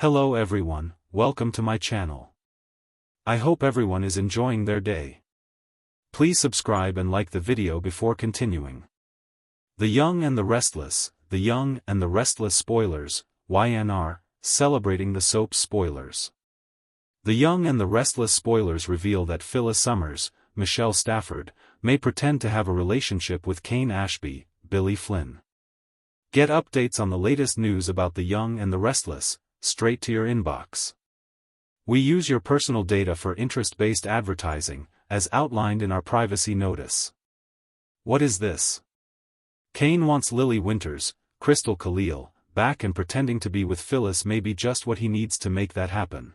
Hello everyone, welcome to my channel. I hope everyone is enjoying their day. Please subscribe and like the video before continuing. The Young and the Restless, The Young and the Restless spoilers, Y&R, celebrating the soap spoilers. The Young and the Restless spoilers reveal that Phyllis Summers, Michelle Stafford, may pretend to have a relationship with Kane Ashby, Billy Flynn. Get updates on the latest news about The Young and the Restless, straight to your inbox. We use your personal data for interest-based advertising, as outlined in our privacy notice. What is this? Kane wants Lily Winters, Crystal Khalil, back, and pretending to be with Phyllis may be just what he needs to make that happen.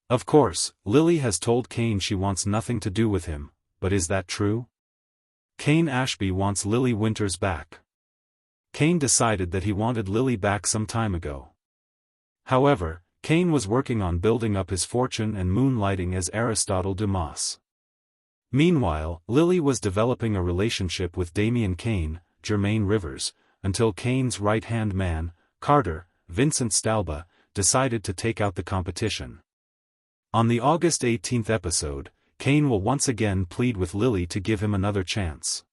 Of course, Lily has told Kane she wants nothing to do with him, but is that true? Kane Ashby wants Lily Winters back. Kane decided that he wanted Lily back some time ago. However, Kane was working on building up his fortune and moonlighting as Aristotle Dumas. Meanwhile, Lily was developing a relationship with Damian Kane, Jermaine Rivers, until Kane's right-hand man, Carter, Vincent Stalba, decided to take out the competition. On the August 18th episode, Kane will once again plead with Lily to give him another chance.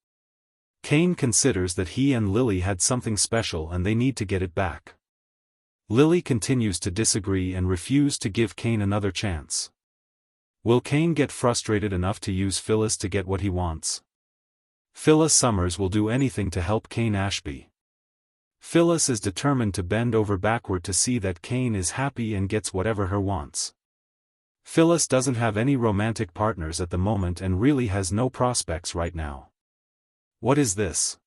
Kane considers that he and Lily had something special and they need to get it back. Lily continues to disagree and refuse to give Kane another chance. Will Kane get frustrated enough to use Phyllis to get what he wants? Phyllis Summers will do anything to help Kane Ashby. Phyllis is determined to bend over backward to see that Kane is happy and gets whatever her wants. Phyllis doesn't have any romantic partners at the moment and really has no prospects right now. What is this?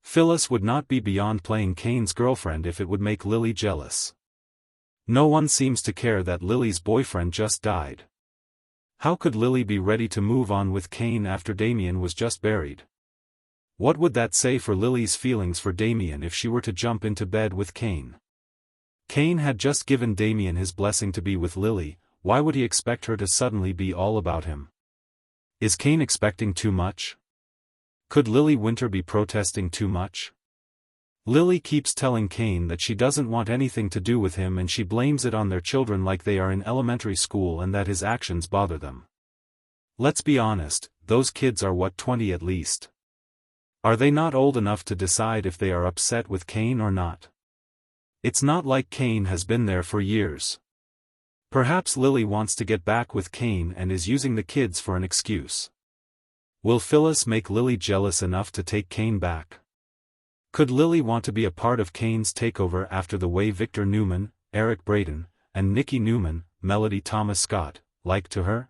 Phyllis would not be beyond playing Kane's girlfriend if it would make Lily jealous. No one seems to care that Lily's boyfriend just died. How could Lily be ready to move on with Kane after Damian was just buried? What would that say for Lily's feelings for Damian if she were to jump into bed with Kane? Kane had just given Damian his blessing to be with Lily, why would he expect her to suddenly be all about him? Is Kane expecting too much? Could Lily Winter be protesting too much? Lily keeps telling Kane that she doesn't want anything to do with him and she blames it on their children like they are in elementary school and that his actions bother them. Let's be honest, those kids are 20 at least. Are they not old enough to decide if they are upset with Kane or not? It's not like Kane has been there for years. Perhaps Lily wants to get back with Kane and is using the kids for an excuse. Will Phyllis make Lily jealous enough to take Kane back? Could Lily want to be a part of Kane's takeover after the way Victor Newman, Eric Braeden, and Nikki Newman, Melody Thomas Scott, liked to her?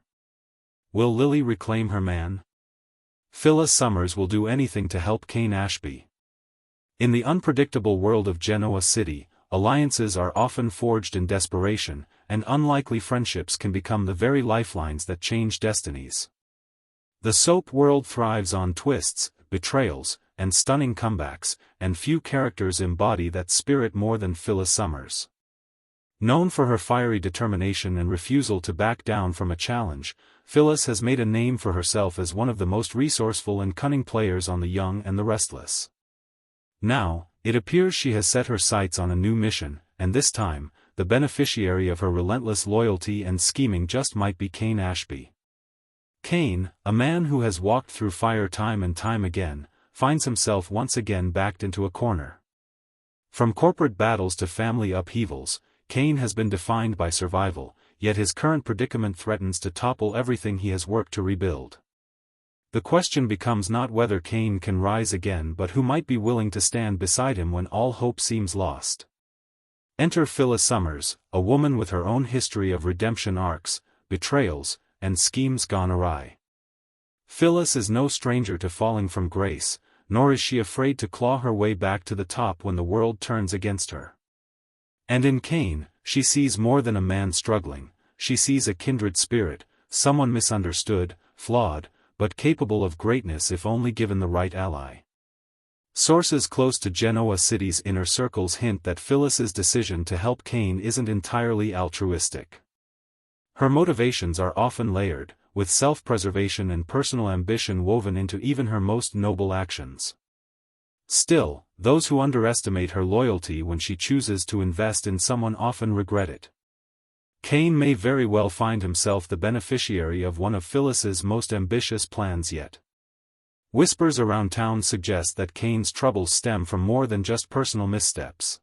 Will Lily reclaim her man? Phyllis Summers will do anything to help Kane Ashby. In the unpredictable world of Genoa City, alliances are often forged in desperation, and unlikely friendships can become the very lifelines that change destinies. The soap world thrives on twists, betrayals, and stunning comebacks, and few characters embody that spirit more than Phyllis Summers. Known for her fiery determination and refusal to back down from a challenge, Phyllis has made a name for herself as one of the most resourceful and cunning players on The Young and the Restless. Now, it appears she has set her sights on a new mission, and this time, the beneficiary of her relentless loyalty and scheming just might be Kane Ashby. Kane, a man who has walked through fire time and time again, finds himself once again backed into a corner. From corporate battles to family upheavals, Kane has been defined by survival, yet his current predicament threatens to topple everything he has worked to rebuild. The question becomes not whether Kane can rise again but who might be willing to stand beside him when all hope seems lost. Enter Phyllis Summers, a woman with her own history of redemption arcs, betrayals, and schemes gone awry. Phyllis is no stranger to falling from grace, nor is she afraid to claw her way back to the top when the world turns against her. And in Kane, she sees more than a man struggling, she sees a kindred spirit, someone misunderstood, flawed, but capable of greatness if only given the right ally. Sources close to Genoa City's inner circles hint that Phyllis's decision to help Kane isn't entirely altruistic. Her motivations are often layered, with self-preservation and personal ambition woven into even her most noble actions. Still, those who underestimate her loyalty when she chooses to invest in someone often regret it. Kane may very well find himself the beneficiary of one of Phyllis's most ambitious plans yet. Whispers around town suggest that Kane's troubles stem from more than just personal missteps.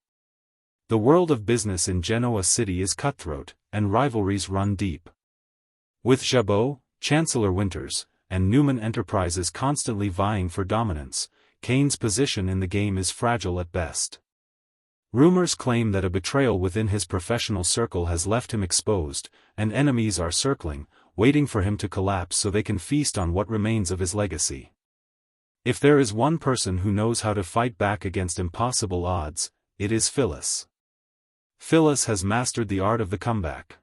The world of business in Genoa City is cutthroat, and rivalries run deep. With Jabot, Chancellor Winters, and Newman Enterprises constantly vying for dominance, Kane's position in the game is fragile at best. Rumors claim that a betrayal within his professional circle has left him exposed, and enemies are circling, waiting for him to collapse so they can feast on what remains of his legacy. If there is one person who knows how to fight back against impossible odds, it is Phyllis. Phyllis has mastered the art of the comeback.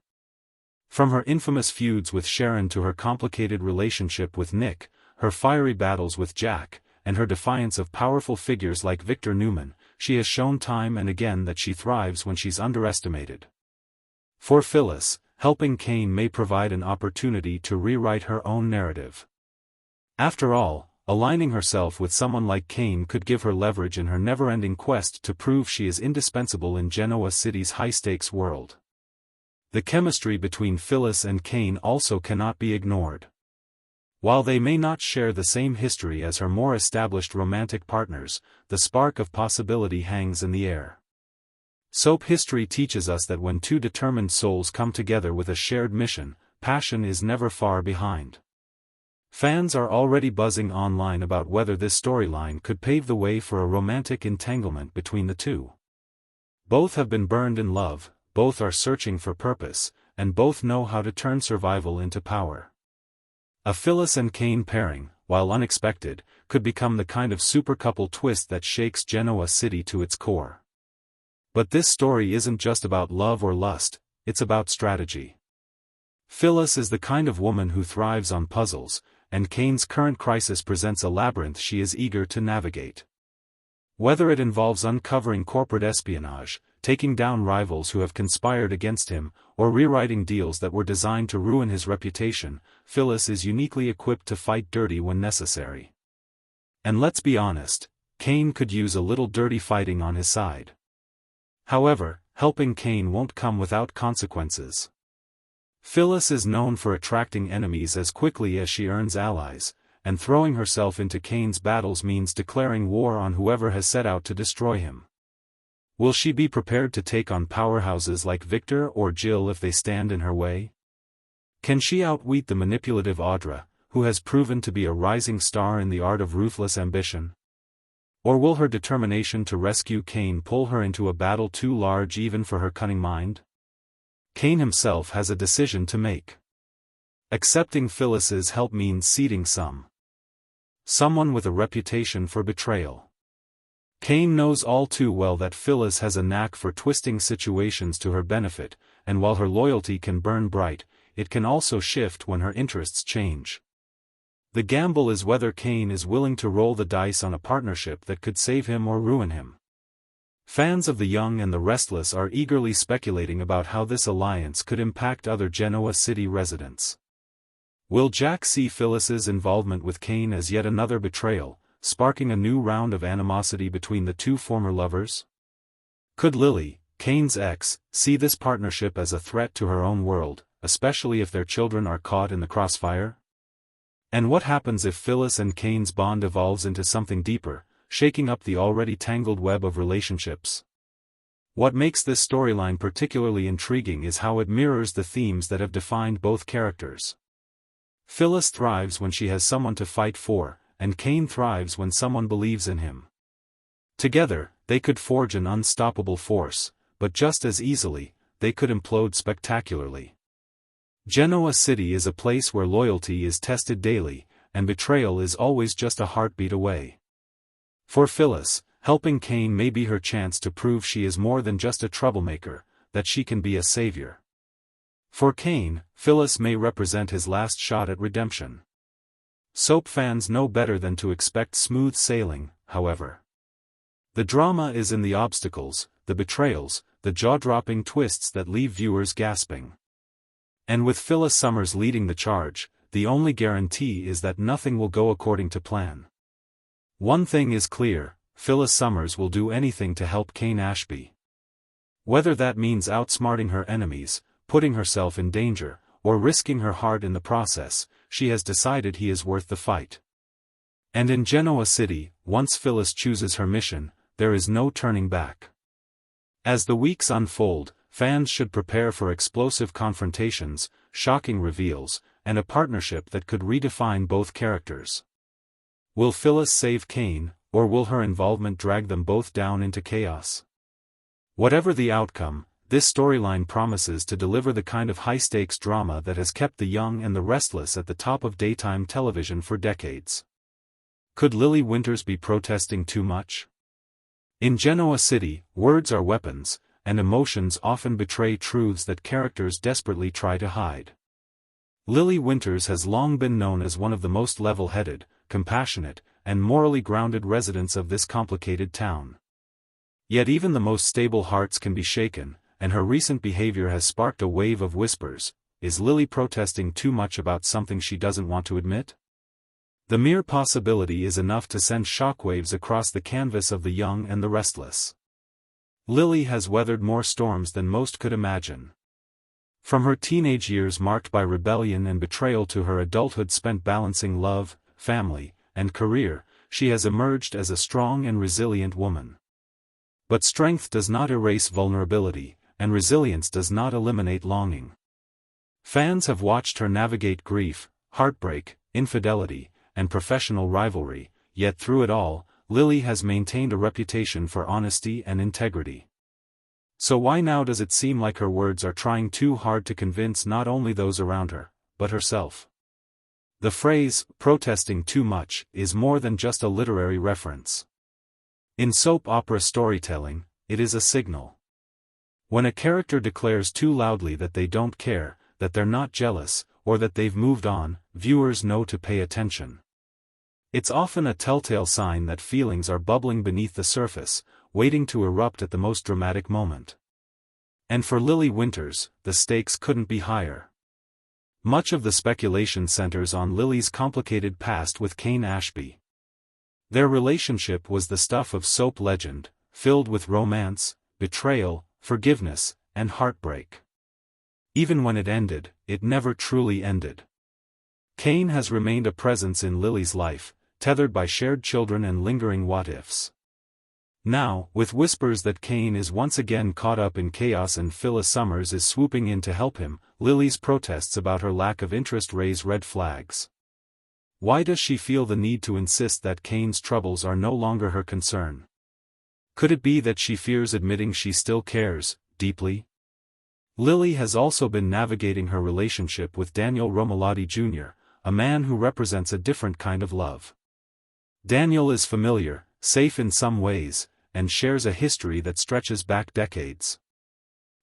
From her infamous feuds with Sharon to her complicated relationship with Nick, her fiery battles with Jack, and her defiance of powerful figures like Victor Newman, she has shown time and again that she thrives when she's underestimated. For Phyllis, helping Kane may provide an opportunity to rewrite her own narrative. After all, aligning herself with someone like Kane could give her leverage in her never-ending quest to prove she is indispensable in Genoa City's high-stakes world. The chemistry between Phyllis and Kane also cannot be ignored. While they may not share the same history as her more established romantic partners, the spark of possibility hangs in the air. Soap history teaches us that when two determined souls come together with a shared mission, passion is never far behind. Fans are already buzzing online about whether this storyline could pave the way for a romantic entanglement between the two. Both have been burned in love, both are searching for purpose, and both know how to turn survival into power. A Phyllis and Kane pairing, while unexpected, could become the kind of supercouple twist that shakes Genoa City to its core. But this story isn't just about love or lust, it's about strategy. Phyllis is the kind of woman who thrives on puzzles, and Kane's current crisis presents a labyrinth she is eager to navigate. Whether it involves uncovering corporate espionage, taking down rivals who have conspired against him, or rewriting deals that were designed to ruin his reputation, Phyllis is uniquely equipped to fight dirty when necessary. And let's be honest, Kane could use a little dirty fighting on his side. However, helping Kane won't come without consequences. Phyllis is known for attracting enemies as quickly as she earns allies, and throwing herself into Kane's battles means declaring war on whoever has set out to destroy him. Will she be prepared to take on powerhouses like Victor or Jill if they stand in her way? Can she outwit the manipulative Audra, who has proven to be a rising star in the art of ruthless ambition? Or will her determination to rescue Kane pull her into a battle too large even for her cunning mind? Kane himself has a decision to make. Accepting Phyllis's help means seating someone with a reputation for betrayal. Kane knows all too well that Phyllis has a knack for twisting situations to her benefit, and while her loyalty can burn bright, it can also shift when her interests change. The gamble is whether Kane is willing to roll the dice on a partnership that could save him or ruin him. Fans of The Young and the Restless are eagerly speculating about how this alliance could impact other Genoa City residents. Will Jack see Phyllis's involvement with Kane as yet another betrayal, sparking a new round of animosity between the two former lovers? Could Lily, Kane's ex, see this partnership as a threat to her own world, especially if their children are caught in the crossfire? And what happens if Phyllis and Kane's bond evolves into something deeper, shaking up the already tangled web of relationships? What makes this storyline particularly intriguing is how it mirrors the themes that have defined both characters. Phyllis thrives when she has someone to fight for, and Kane thrives when someone believes in him. Together, they could forge an unstoppable force, but just as easily, they could implode spectacularly. Genoa City is a place where loyalty is tested daily, and betrayal is always just a heartbeat away. For Phyllis, helping Kane may be her chance to prove she is more than just a troublemaker, that she can be a savior. For Kane, Phyllis may represent his last shot at redemption. Soap fans know better than to expect smooth sailing, however. The drama is in the obstacles, the betrayals, the jaw-dropping twists that leave viewers gasping. And with Phyllis Summers leading the charge, the only guarantee is that nothing will go according to plan. One thing is clear, Phyllis Summers will do anything to help Kane Ashby. Whether that means outsmarting her enemies, putting herself in danger, or risking her heart in the process, she has decided he is worth the fight. And in Genoa City, once Phyllis chooses her mission, there is no turning back. As the weeks unfold, fans should prepare for explosive confrontations, shocking reveals, and a partnership that could redefine both characters. Will Phyllis save Kane, or will her involvement drag them both down into chaos? Whatever the outcome, this storyline promises to deliver the kind of high-stakes drama that has kept The Young and the Restless at the top of daytime television for decades. Could Lily Winters be protesting too much? In Genoa City, words are weapons, and emotions often betray truths that characters desperately try to hide. Lily Winters has long been known as one of the most level-headed, compassionate, and morally grounded residents of this complicated town. Yet even the most stable hearts can be shaken, and her recent behavior has sparked a wave of whispers. Is Lily protesting too much about something she doesn't want to admit? The mere possibility is enough to send shockwaves across the canvas of The Young and the Restless. Lily has weathered more storms than most could imagine. From her teenage years marked by rebellion and betrayal to her adulthood spent balancing love, family, and career, she has emerged as a strong and resilient woman. But strength does not erase vulnerability, and resilience does not eliminate longing. Fans have watched her navigate grief, heartbreak, infidelity, and professional rivalry, yet through it all, Lily has maintained a reputation for honesty and integrity. So why now does it seem like her words are trying too hard to convince not only those around her, but herself? The phrase, protesting too much, is more than just a literary reference. In soap opera storytelling, it is a signal. When a character declares too loudly that they don't care, that they're not jealous, or that they've moved on, viewers know to pay attention. It's often a telltale sign that feelings are bubbling beneath the surface, waiting to erupt at the most dramatic moment. And for Lily Winters, the stakes couldn't be higher. Much of the speculation centers on Lily's complicated past with Kane Ashby. Their relationship was the stuff of soap legend, filled with romance, betrayal, forgiveness, and heartbreak. Even when it ended, it never truly ended. Kane has remained a presence in Lily's life, tethered by shared children and lingering what-ifs. Now, with whispers that Kane is once again caught up in chaos and Phyllis Summers is swooping in to help him, Lily's protests about her lack of interest raise red flags. Why does she feel the need to insist that Kane's troubles are no longer her concern? Could it be that she fears admitting she still cares, deeply? Lily has also been navigating her relationship with Daniel Romalotti Jr., a man who represents a different kind of love. Daniel is familiar, safe in some ways, and shares a history that stretches back decades.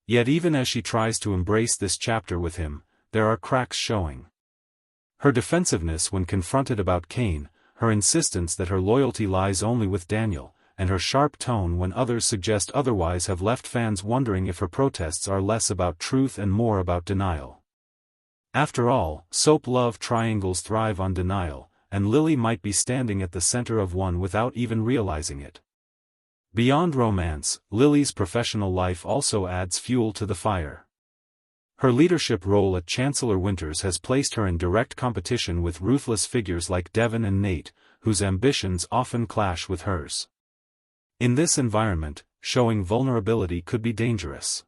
Yet even as she tries to embrace this chapter with him, there are cracks showing. Her defensiveness when confronted about Kane, her insistence that her loyalty lies only with Daniel, and her sharp tone when others suggest otherwise have left fans wondering if her protests are less about truth and more about denial. After all, soap love triangles thrive on denial, and Lily might be standing at the center of one without even realizing it. Beyond romance, Lily's professional life also adds fuel to the fire. Her leadership role at Chancellor Winters has placed her in direct competition with ruthless figures like Devon and Nate, whose ambitions often clash with hers. In this environment, showing vulnerability could be dangerous.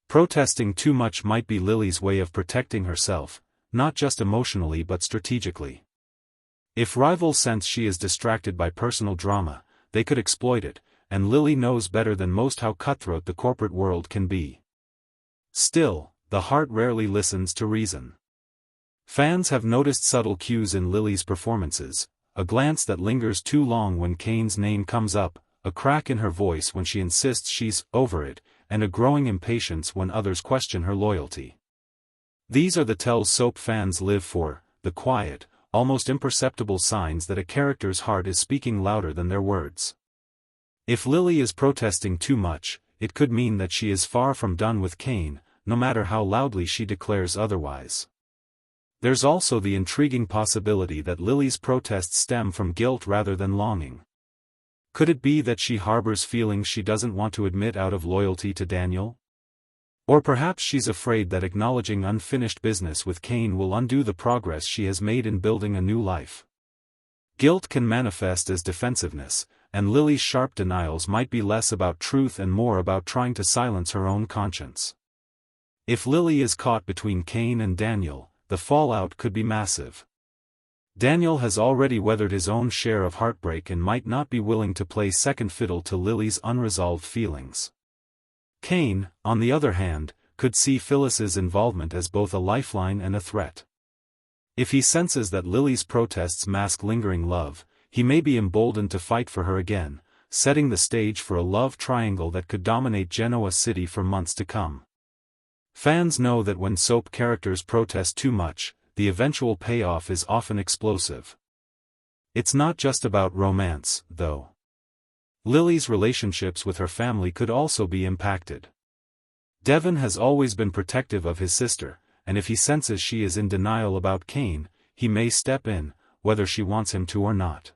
Protesting too much might be Lily's way of protecting herself, not just emotionally but strategically. If rivals sense she is distracted by personal drama, they could exploit it, and Lily knows better than most how cutthroat the corporate world can be. Still, the heart rarely listens to reason. Fans have noticed subtle cues in Lily's performances, a glance that lingers too long when Kane's name comes up, a crack in her voice when she insists she's over it, and a growing impatience when others question her loyalty. These are the tells soap fans live for, the quiet, almost imperceptible signs that a character's heart is speaking louder than their words. If Lily is protesting too much, it could mean that she is far from done with Kane, no matter how loudly she declares otherwise. There's also the intriguing possibility that Lily's protests stem from guilt rather than longing. Could it be that she harbors feelings she doesn't want to admit out of loyalty to Daniel? Or perhaps she's afraid that acknowledging unfinished business with Cain will undo the progress she has made in building a new life. Guilt can manifest as defensiveness, and Lily's sharp denials might be less about truth and more about trying to silence her own conscience. If Lily is caught between Cain and Daniel, the fallout could be massive. Daniel has already weathered his own share of heartbreak and might not be willing to play second fiddle to Lily's unresolved feelings. Cain, on the other hand, could see Phyllis's involvement as both a lifeline and a threat. If he senses that Lily's protests mask lingering love, he may be emboldened to fight for her again, setting the stage for a love triangle that could dominate Genoa City for months to come. Fans know that when soap characters protest too much, the eventual payoff is often explosive. It's not just about romance, though. Lily's relationships with her family could also be impacted. Devon has always been protective of his sister, and if he senses she is in denial about Cain, he may step in, whether she wants him to or not.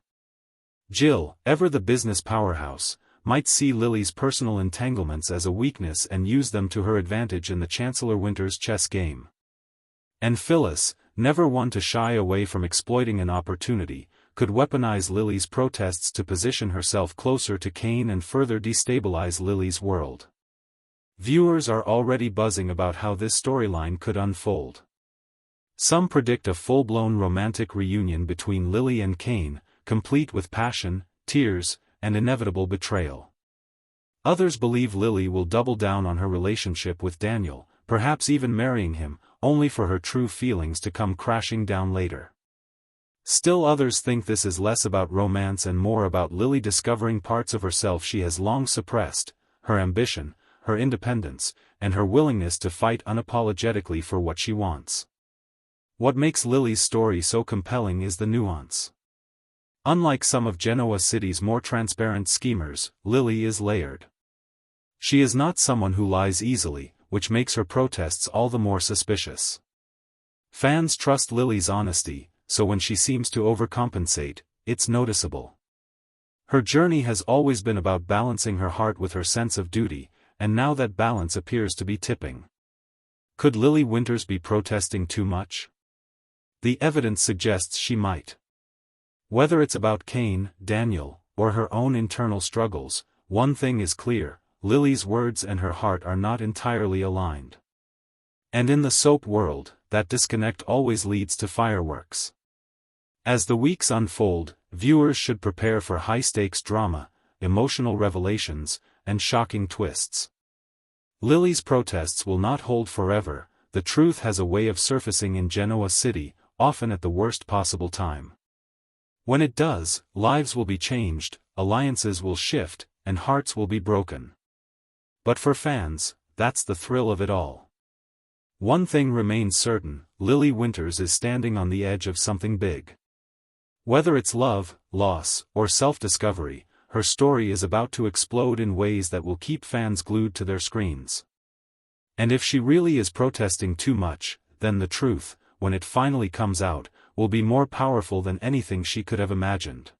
Jill, ever the business powerhouse, might see Lily's personal entanglements as a weakness and use them to her advantage in the Chancellor Winter's chess game. And Phyllis, never one to shy away from exploiting an opportunity, could weaponize Lily's protests to position herself closer to Cain and further destabilize Lily's world. Viewers are already buzzing about how this storyline could unfold. Some predict a full-blown romantic reunion between Lily and Cain, complete with passion, tears, and inevitable betrayal. Others believe Lily will double down on her relationship with Daniel, perhaps even marrying him, only for her true feelings to come crashing down later. Still others think this is less about romance and more about Lily discovering parts of herself she has long suppressed, her ambition, her independence, and her willingness to fight unapologetically for what she wants. What makes Lily's story so compelling is the nuance. Unlike some of Genoa City's more transparent schemers, Lily is layered. She is not someone who lies easily, which makes her protests all the more suspicious. Fans trust Lily's honesty, so when she seems to overcompensate, it's noticeable. Her journey has always been about balancing her heart with her sense of duty, and now that balance appears to be tipping. Could Lily Winters be protesting too much? The evidence suggests she might. Whether it's about Cain, Daniel, or her own internal struggles, one thing is clear: Lily's words and her heart are not entirely aligned. And in the soap world, that disconnect always leads to fireworks. As the weeks unfold, viewers should prepare for high-stakes drama, emotional revelations, and shocking twists. Lily's protests will not hold forever. The truth has a way of surfacing in Genoa City, often at the worst possible time. When it does, lives will be changed, alliances will shift, and hearts will be broken. But for fans, that's the thrill of it all. One thing remains certain: Lily Winters is standing on the edge of something big. Whether it's love, loss, or self-discovery, her story is about to explode in ways that will keep fans glued to their screens. And if she really is protesting too much, then the truth, when it finally comes out, will be more powerful than anything she could have imagined.